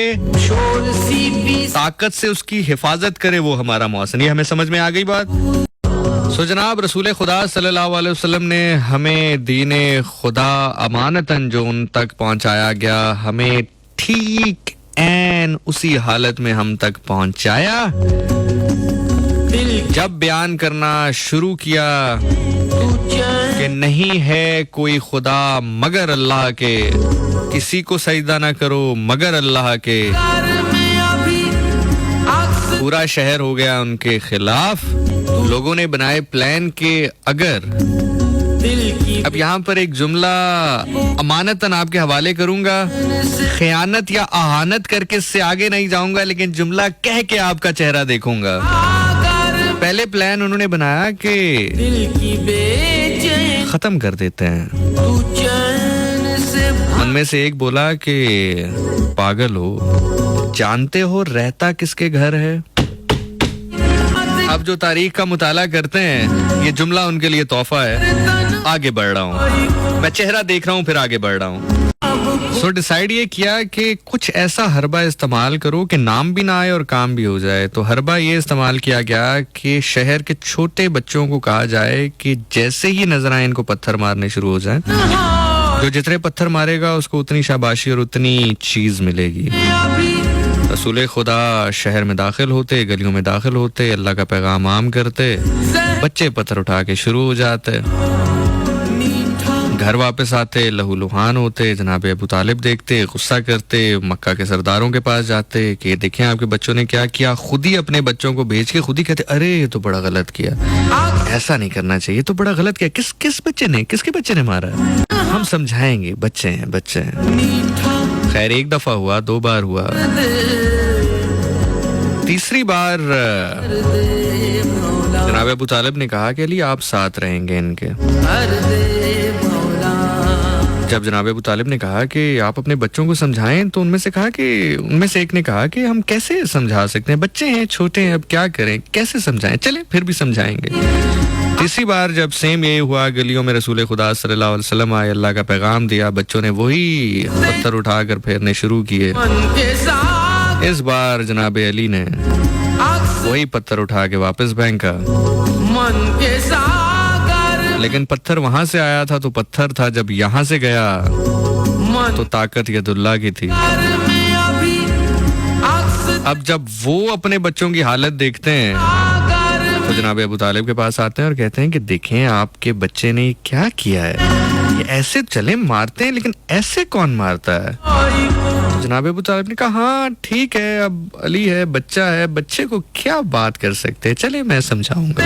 ताकत से उसकी हिफाजत करे, वो हमारा मोहसिन। ये हमें समझ में आ गई बात। सो जनाब रसूल खुदा सल्लल्लाहु अलैहि वसल्लम ने हमें दीने खुदा अमानतन जो उन तक पहुंचाया गया, हमें ठीक एन उसी हालत में हम तक पहुंचाया। जब बयान करना शुरू किया कि नहीं है कोई खुदा मगर अल्लाह के, किसी को सजदा ना करो मगर अल्लाह के, पूरा शहर हो गया उनके खिलाफ। लोगों ने बनाए प्लान के अगर, अब यहाँ पर एक जुमला अमानतन आपके हवाले करूंगा, खयानत या आहानत करके इससे आगे नहीं जाऊंगा, लेकिन जुमला कह के आपका चेहरा देखूंगा। पहले प्लान उन्होंने बनाया कि खत्म कर देते हैं। उनमें से एक बोला कि पागल हो, जानते हो रहता किसके घर है? अब जो तारीख का मुताला करते हैं, ये जुमला उनके लिए तोहफा है। आगे बढ़ रहा हूँ, मैं चेहरा देख रहा हूँ फिर आगे बढ़ रहा हूँ। सो डिसाइड ये किया कि कुछ ऐसा हरबा इस्तेमाल करो कि नाम भी ना आए और काम भी हो जाए। तो हरबा ये इस्तेमाल किया गया कि शहर के छोटे बच्चों को कहा जाए कि जैसे ही नजर आए इनको पत्थर मारने शुरू हो जाए। जो जितने पत्थर मारेगा उसको उतनी शाबाशी और उतनी चीज मिलेगी। रसूल खुदा शहर में दाखिल होते, गलियों में दाखिल होते, अल्लाह का पैगाम आम करते, बच्चे पत्थर उठा के शुरू हो जाते। घर वापस आते, लहूलुहान होते, जनाब अबू तालिब देखते, गुस्सा करते, मक्का के सरदारों के पास जाते कि ये देखें आपके बच्चों ने क्या किया, खुद ही अपने बच्चों को भेज के खुद ही कहते अरे ये तो बड़ा गलत किया, ऐसा नहीं करना चाहिए, तो बड़ा गलत किया। किस बच्चे ने, किसके बच्चे ने मारा? हम समझाएंगे, बच्चे हैं। खैर एक दफा हुआ, 2 बार हुआ, तीसरी बार जनाब अबू तालिब ने कहा कि अली आप साथ रहेंगे इनके। जब जनाब अबू तालिब ने कहा कि आप अपने बच्चों को समझाएं, तो उनमें से एक ने कहा कि हम कैसे समझा सकते हैं, बच्चे हैं, छोटे हैं, अब क्या करें, कैसे समझाएं, चले फिर भी समझाएंगे। तीसरी बार जब सेम ये हुआ, गलियों में रसूल खुदा सल्लल्लाहु अलैहि वसल्लम आए, अल्लाह का पैगाम दिया, बच्चों ने वही पत्थर उठाकर फेरने शुरू किए। इस बार जनाब अली ने वही पत्थर उठा के वापस फेंका, लेकिन पत्थर वहां से आया था तो पत्थर था, जब यहाँ से गया तो ताकत यदुल्लाह की थी। अब जब वो अपने बच्चों की हालत देखते हैं तो जनाब अबू तालिब के पास आते हैं और कहते हैं कि देखें आपके बच्चे ने क्या किया है, ये ऐसे चले मारते हैं, लेकिन ऐसे कौन मारता है? तो जनाब अबू तालिब ने कहा हाँ ठीक है, अब अली है, बच्चा है, बच्चे को क्या बात कर सकते हैं, चले मैं समझाऊंगा।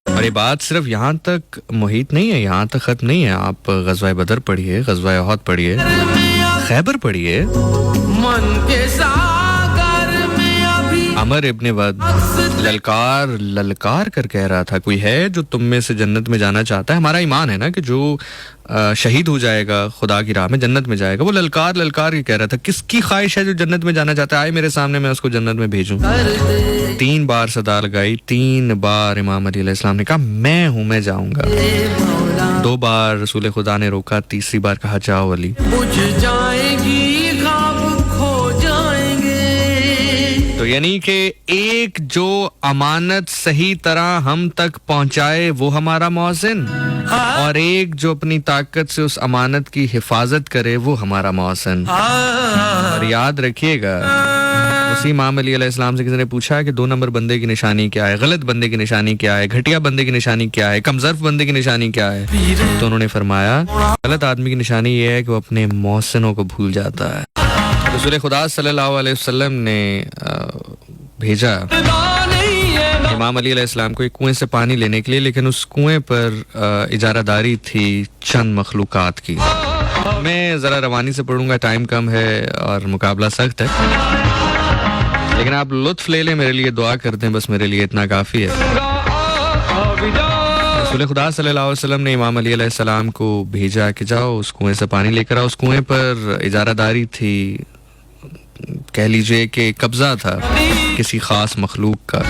और ये बात सिर्फ यहाँ तक मुहित नहीं है, यहाँ तक खत्म नहीं है। आप गज़वा बदर पढ़िए, गज़वा उहद पढ़िए, खैबर पढ़िए। अमर इब्ने वद ललकार कर कह रहा था, कोई है जो तुम में से जन्नत में जाना चाहता है? हमारा ईमान है ना कि जो शहीद हो जाएगा खुदा की राह में जन्नत में जाएगा। वो ललकार के कह रहा था, किसकी ख्वाहिश है जो जन्नत में जाना चाहता है, आए मेरे सामने, मैं उसको जन्नत में भेजूं। 3 बार सदा लगाई, 3 बार इमाम अली अलैहिस्सलाम ने कहा मैं हूं, मैं जाऊंगा। 2 बार रसूल खुदा ने रोका, तीसरी बार कहा जाओ अली। तो यानी कि एक जो अमानत सही तरह हम तक पहुंचाए वो हमारा मौज़िन, और एक जो अपनी ताकत से उस अमानत की हिफाजत करे वो हमारा मौज़िन। और याद रखिएगा, उसी इमाम अली अलैहिस्सलाम से किसी ने पूछा कि 2 नंबर बंदे की निशानी क्या है, गलत बंदे की निशानी क्या है, घटिया बंदे की निशानी क्या है, कमजोर बंदे की निशानी क्या है? तो उन्होंने फरमाया गलत आदमी की निशानी ये है कि वो अपने मौसिनों को भूल जाता है। रसूल खुदा सल्लल्लाहु अलैहि वसल्लम ने भेजा इमाम अली अलैहिस्सलाम को एक कुएं से पानी लेने के लिए, लेकिन उस कुएं पर इजारादारी थी चंद मखलूकात की। मैं ज़रा रवानी से पढ़ूंगा, टाइम कम है और मुकाबला सख्त है, लेकिन आप लुत्फ ले लें, मेरे लिए दुआ कर दें, बस मेरे लिए इतना काफ़ी है। रसूल खुदा सल्लल्लाहु अलैहि वसल्लम ने इमाम अली अलैहिस्सलाम को भेजा कि जाओ उस कुएं से पानी लेकर आओ। उस कुएं पर इजारादारी थी, कह लीजिए कि कब्जा था किसी खास मखलूक का।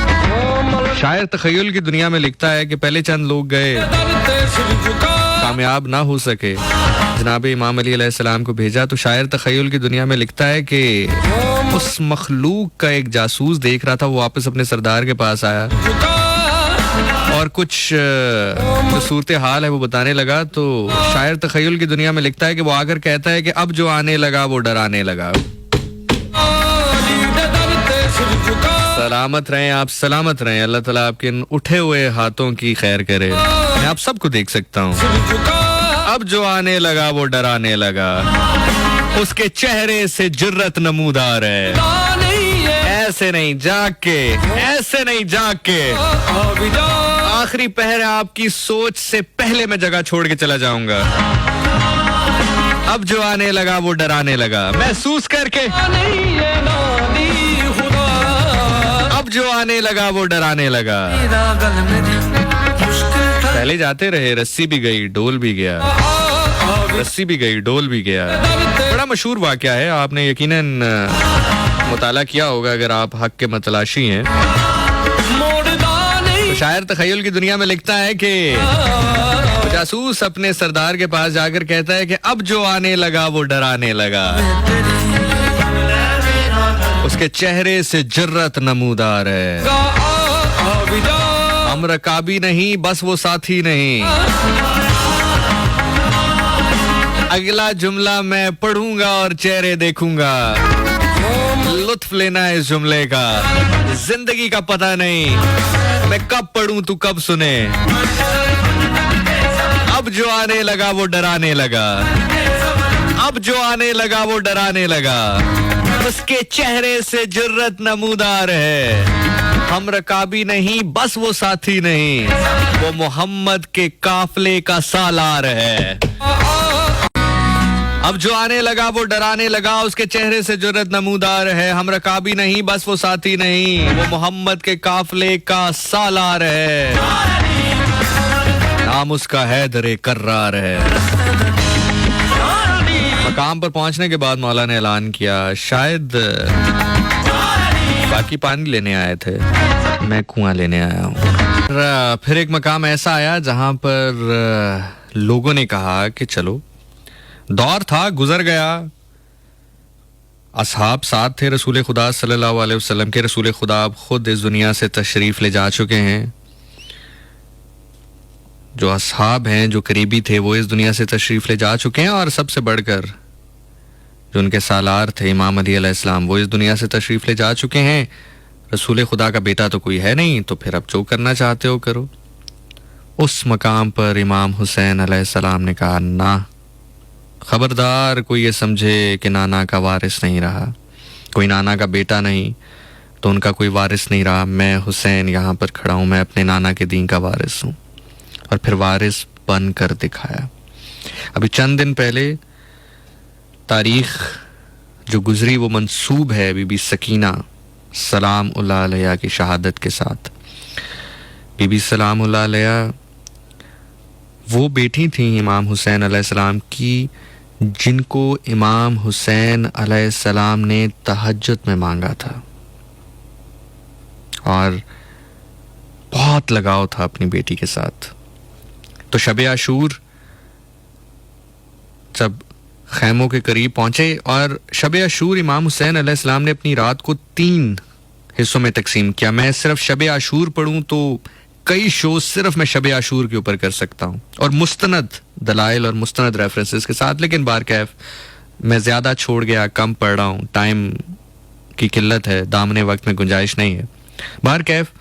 शायर तखय्युल की दुनिया में लिखता है कि पहले चंद लोग गए, कामयाब ना हो सके, जनाब इमाम अली अलैहिस्सलाम को भेजा। तो शायर तखय्युल की दुनिया में लिखता है कि उस मखलूक का एक जासूस देख रहा था, वो वापस अपने सरदार के पास आया और कुछ जो सूरत हाल है वो बताने लगा। तो शायर तखय्युल की दुनिया में लिखता है कि वो आकर कहता है कि अब जो आने लगा वो डराने लगा। सलामत रहें आप, सलामत रहें, अल्लाह ताला आपके इन उठे हुए हाथों की खैर करे। मैं आप सबको देख सकता हूँ। अब जो आने लगा वो डराने लगा, उसके चेहरे से जुर्रत नमूदार है, ऐसे नहीं जाके, ऐसे नहीं जाके। आखिरी पहर आपकी सोच से पहले मैं जगह छोड़ के चला जाऊंगा। अब जो आने लगा वो डराने लगा, महसूस करके। अब जो आने लगा वो डराने लगा। पहले जाते रहे, रस्सी भी गई, डोल भी गया, रस्सी भी गई, डोल भी गया। बड़ा मशहूर वाकया है, आपने यकीनन मुताला किया होगा अगर आप हक के मतलाशी हैं। तो शायर तखय्युल की दुनिया में लिखता है कि जासूस अपने सरदार के पास जाकर कहता है कि अब जो आने लगा वो डराने लगा, उसके चेहरे से जुर्रत नमूदार है। हम रकाबी नहीं, बस वो साथी नहीं। अगला जुमला मैं पढ़ूंगा और चेहरे देखूंगा, लुत्फ लेना है इस जुमले का। जिंदगी का पता नहीं मैं कब पढ़ूं तू कब सुने। अब जो आने लगा वो डराने लगा, अब जो आने लगा वो डराने लगा, उसके चेहरे से जुर्रत नमूदार है, हम रकाबी नहीं बस वो साथी नहीं, वो मोहम्मद के काफले का सालार है। अब जो आने लगा वो डराने लगा, उसके चेहरे से जुर्रत नमूदार है, हम रकाबी नहीं बस वो साथी नहीं, वो मोहम्मद के काफले का सालार है, नाम उसका हैदर कर्रार है। मकाम पर पहुंचने के बाद मौला ने ऐलान किया, शायद बाकी पानी लेने आए थे, मैं कुआं लेने आया हूँ। फिर एक मकाम ऐसा आया जहां पर लोगों ने कहा कि चलो, दौर था गुजर गया, असहाब साथ थे रसूल खुदा सल्लल्लाहु अलैहि वसल्लम के, रसूल खुदा अब खुद इस दुनिया से तशरीफ ले जा चुके हैं, जो असहाब हैं जो करीबी थे वो इस दुनिया से तशरीफ ले जा चुके हैं, और सबसे बढ़कर जो उनके सालार थे इमाम अली अलैहिस्सलाम वो इस दुनिया से तशरीफ ले जा चुके हैं। रसूल खुदा का बेटा तो कोई है नहीं, तो फिर अब जो करना चाहते हो करो। उस मकाम पर इमाम हुसैन अलैहिस्सलाम ने कहा, ना, खबरदार कोई ये समझे कि नाना का वारिस नहीं रहा, कोई नाना का बेटा नहीं तो उनका कोई वारिस नहीं रहा, मैं हुसैन यहाँ पर खड़ा हूँ, मैं अपने नाना के दीन का वारिस हूँ। और फिर वारिस बन कर दिखाया। अभी चंद दिन पहले तारीख जो गुजरी वो मंसूब है बीबी सकीना सलाम उल्लाह अलैहा की शहादत के साथ। बीबी सलाम उल्लाह अलैहा वो बेटी थी इमाम हुसैन अलैहिस्सलाम की, जिनको इमाम हुसैन अलैहिस्सलाम ने तहज्जुद में मांगा था, और बहुत लगाव था अपनी बेटी के साथ। तो शब आशूर जब खैमों के करीब पहुंचे, और शब आशूर इमाम हुसैन अलैहिस्सलाम ने अपनी रात को 3 हिस्सों में तकसीम किया। मैं सिर्फ शब आशूर पढ़ूं तो कई शो सिर्फ मैं शब आशूर के ऊपर कर सकता हूं, और मुस्तनद दलाइल और मुस्तनद रेफरेंसेस के साथ, लेकिन बारकैफ मैं ज्यादा छोड़ गया, कम पढ़ रहा हूं, टाइम की किल्लत है, दामने वक्त में गुंजाइश नहीं है। बारकैफ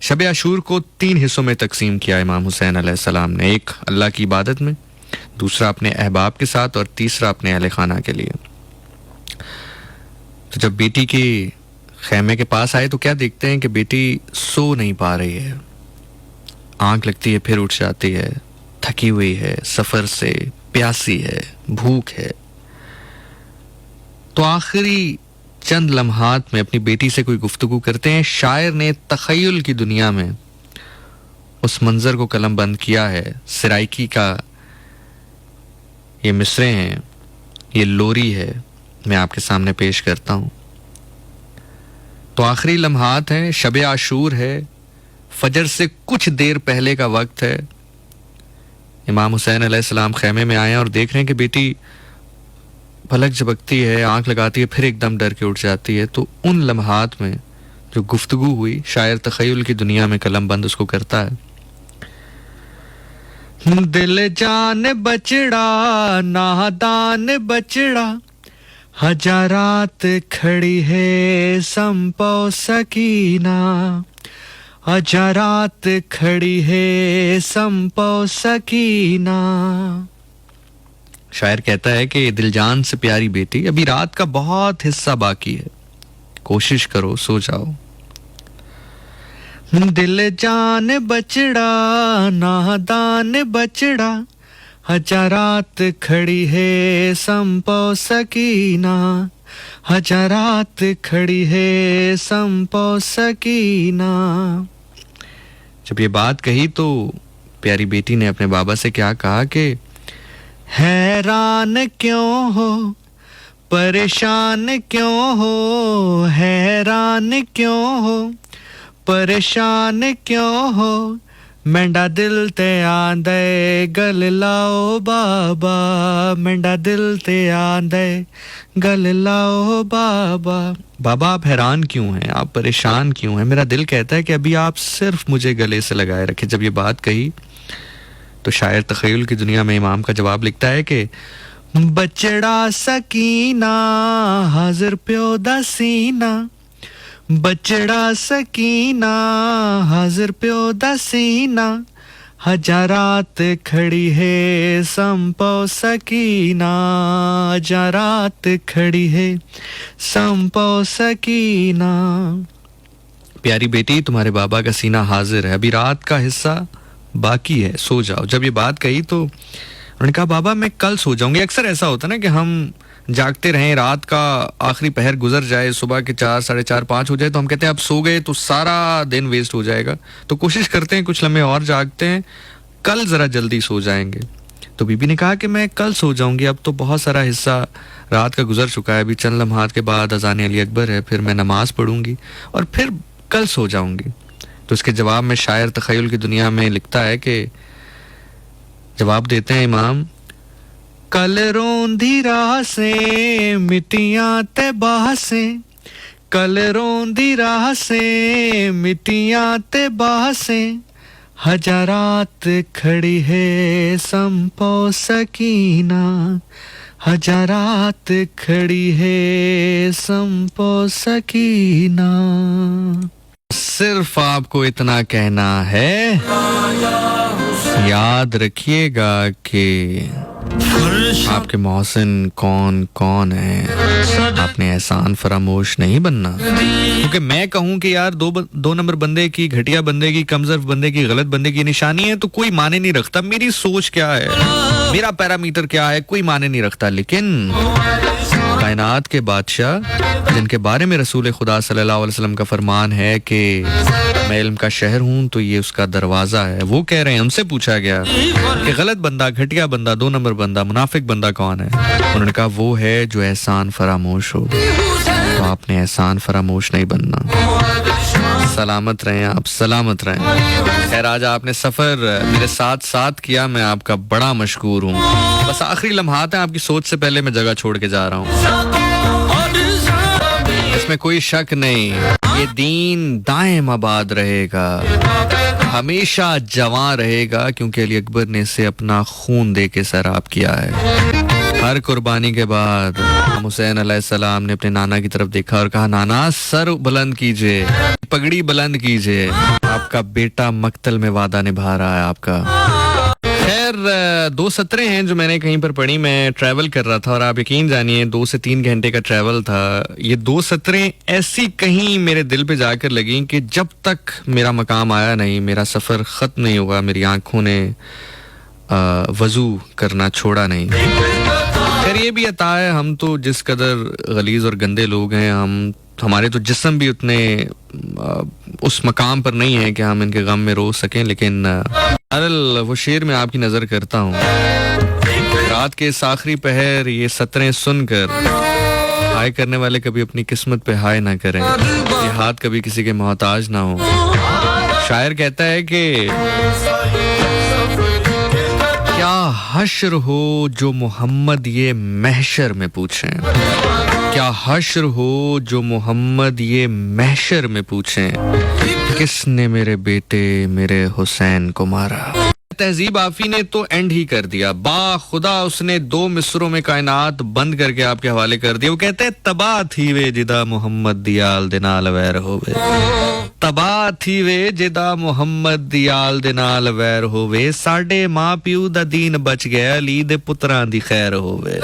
शब आशूर को 3 हिस्सों में तकसीम किया इमाम हुसैन अलैहिस्सलाम ने, एक अल्लाह की इबादत में, दूसरा अपने अहबाब के साथ, और तीसरा अपने अहले खाना के लिए। तो जब बेटी के खैमे के पास आए तो क्या देखते हैं कि बेटी सो नहीं पा रही है, आंख लगती है फिर उठ जाती है, थकी हुई है सफर से, प्यासी है, भूख है। तो आखिरी चंद लम्हात में अपनी बेटी से कोई गुफ्तगू करते हैं। शायर ने तखय्युल की दुनिया में उस मंजर को कलम बंद किया है। सिराइकी का ये मिसरे हैं, ये लोरी है, मैं आपके सामने पेश करता हूं। तो आखिरी लम्हात हैं, शब आशूर है, फजर से कुछ देर पहले का वक्त है। इमाम हुसैन अलैहिस्सलाम खैमे में आए और देख रहे हैं कि बेटी पलक झपकती है, आंख लगाती है, फिर एकदम डर के उठ जाती है। तो उन लम्हात में जो गुफ्तगू हुई, शायर तखय्युल की दुनिया में कलम बंद उसको करता है। दिल जान बचड़ा नादान बचड़ा, हजारात खड़ी है संपो सकीना, हजारात खड़ी है संपो सकीना। शायर कहता है कि दिलजान से प्यारी बेटी, अभी रात का बहुत हिस्सा बाकी है, कोशिश करो सो जाओ। दिल जान बचड़ा नादान बचड़ा, हजारात खड़ी है संपो सकीना, हजारात खड़ी है संपो सकीना। जब ये बात कही तो प्यारी बेटी ने अपने बाबा से क्या कहा कि हैरान क्यों हो, परेशान क्यों हो, हैरान क्यों हो, परेशान क्यों हो, मेंढा दिल ते आंदे गल लाओ बाबा, मेंढा दिल ते आंदे गल लाओ बाबा। बाबा आप हैरान क्यों हैं, आप परेशान क्यों हैं, मेरा दिल कहता है कि अभी आप सिर्फ मुझे गले से लगाए रखें। जब ये बात कही तो शायर तखय्युल की दुनिया में इमाम का जवाब लिखता है कि बचड़ा सकीना हाजिर प्यो दा सीना, बचड़ा सकीना हाजिर प्यो दा सीना, हजारात खड़ी है संपो सकीना, हजारात खड़ी है संपो सकीना। प्यारी बेटी, तुम्हारे बाबा का सीना हाजिर है, अभी रात का हिस्सा बाकी है, सो जाओ। जब ये बात कही तो उन्होंने कहा बाबा मैं कल सो जाऊंगी। अक्सर ऐसा होता ना कि हम जागते रहें, रात का आखिरी पहर गुजर जाए, सुबह के 4, 4:30, 5 हो जाए तो हम कहते हैं अब सो गए तो सारा दिन वेस्ट हो जाएगा, तो कोशिश करते हैं कुछ लम्हे और जागते हैं, कल जरा जल्दी सो जाएंगे। तो बीबी ने कहा कि मैं कल सो जाऊंगी, अब तो बहुत सारा हिस्सा रात का गुजर चुका है, अभी चंद लम्हात के बाद अज़ान अली अकबर है, फिर मैं नमाज पढ़ूंगी और फिर कल सो जाऊंगी। तो इसके जवाब में शायर तखय्युल की दुनिया में लिखता है कि जवाब देते हैं इमाम, कल रोंदी राह से मिट्टियां ते बाह से, कल रोंदी राह से मिट्टियां ते बाह से, हजारात खड़ी है संपो सकीना, हजारात खड़ी है संपो सकीना। सिर्फ आपको इतना कहना है, याद रखिएगा कि आपके मोहसिन कौन कौन है, आपने एहसान फरामोश नहीं बनना। क्योंकि मैं कहूं कि यार दो नंबर बंदे की, घटिया बंदे की, कमजोर बंदे की, गलत बंदे की निशानी है तो कोई माने नहीं रखता। मेरी सोच क्या है, मेरा पैरामीटर क्या है, कोई माने नहीं रखता। लेकिन कायनात के बादशाह जिनके बारे में रसूल खुदा सल्लल्लाहु अलैहि वसल्लम का फरमान है कि मैं इल्म का शहर हूं तो ये उसका दरवाजा है, वो कह रहे हैं, उनसे पूछा गया कि गलत बंदा, घटिया बंदा, 2 नंबर बंदा, मुनाफिक बंदा कौन है? उन्होंने कहा वो है जो एहसान फरामोश हो। तो आपने एहसान फरामोश नहीं बनना। सलामत रहें आप, सलामत रहें। खैर आज आपने सफर मेरे साथ साथ किया, मैं आपका बड़ा मशकूर हूँ। बस आखिरी लम्हात हैं, आपकी सोच से पहले मैं जगह छोड़ के जा रहा हूँ, इसमें कोई शक नहीं। ये दीन दायम आबाद रहेगा, हमेशा जवां रहेगा, क्योंकि अली अकबर ने इसे अपना खून दे के सैराब किया है। हर कुर्बानी के बाद हम हुसैन अलैहिस्सलाम ने अपने नाना की तरफ देखा और कहा, नाना सर बुलंद कीजिए, पगड़ी बुलंद कीजिए, आपका बेटा मक्तल में वादा निभा रहा है आपका। खैर 2 सत्रें हैं जो मैंने कहीं पर पढ़ी, मैं ट्रैवल कर रहा था और आप यकीन जानिए 2 से 3 घंटे का ट्रैवल था। ये 2 सत्रें ऐसी कहीं मेरे दिल पे जाकर लगी कि जब तक मेरा मकाम आया नहीं, मेरा सफर खत्म नहीं हुआ, मेरी आंखों ने वजू करना छोड़ा नहीं। खैर ये भी अता है, हम तो जिस कदर गलीज और गंदे लोग हैं, हमारे तो जिस्म भी उतने उस मकाम पर नहीं है कि हम इनके गम में रो सकें। लेकिन वो शेर में आपकी नजर करता हूँ, रात के इस आखिरी पहर ये सत्रें सुनकर हाय करने वाले कभी अपनी किस्मत पे हाय ना करें, ये हाथ कभी किसी के मोहताज ना हो। शायर कहता है कि क्या हश्र हो जो मोहम्मद ये महशर में पूछें, क्या हश्र हो जो मोहम्मद ये महशर में पूछें, किसने मेरे बेटे मेरे हुसैन को मारा। तहजीब आफी ने तो एंड ही कर दिया, बा खुदा उसने 2 मिसरों में कायनात बंद करके आपके हवाले कर दिया। वो कहते हैं तबाह थी वे जिदा मोहम्मद दियाल दे नाल वैर होवे, तबाह थी वे जिदा मोहम्मद दियाल दे नाल वैर होवे, साडे मां प्यू दा दीन बच गया अली दे पुत्रां दी खैर होवे।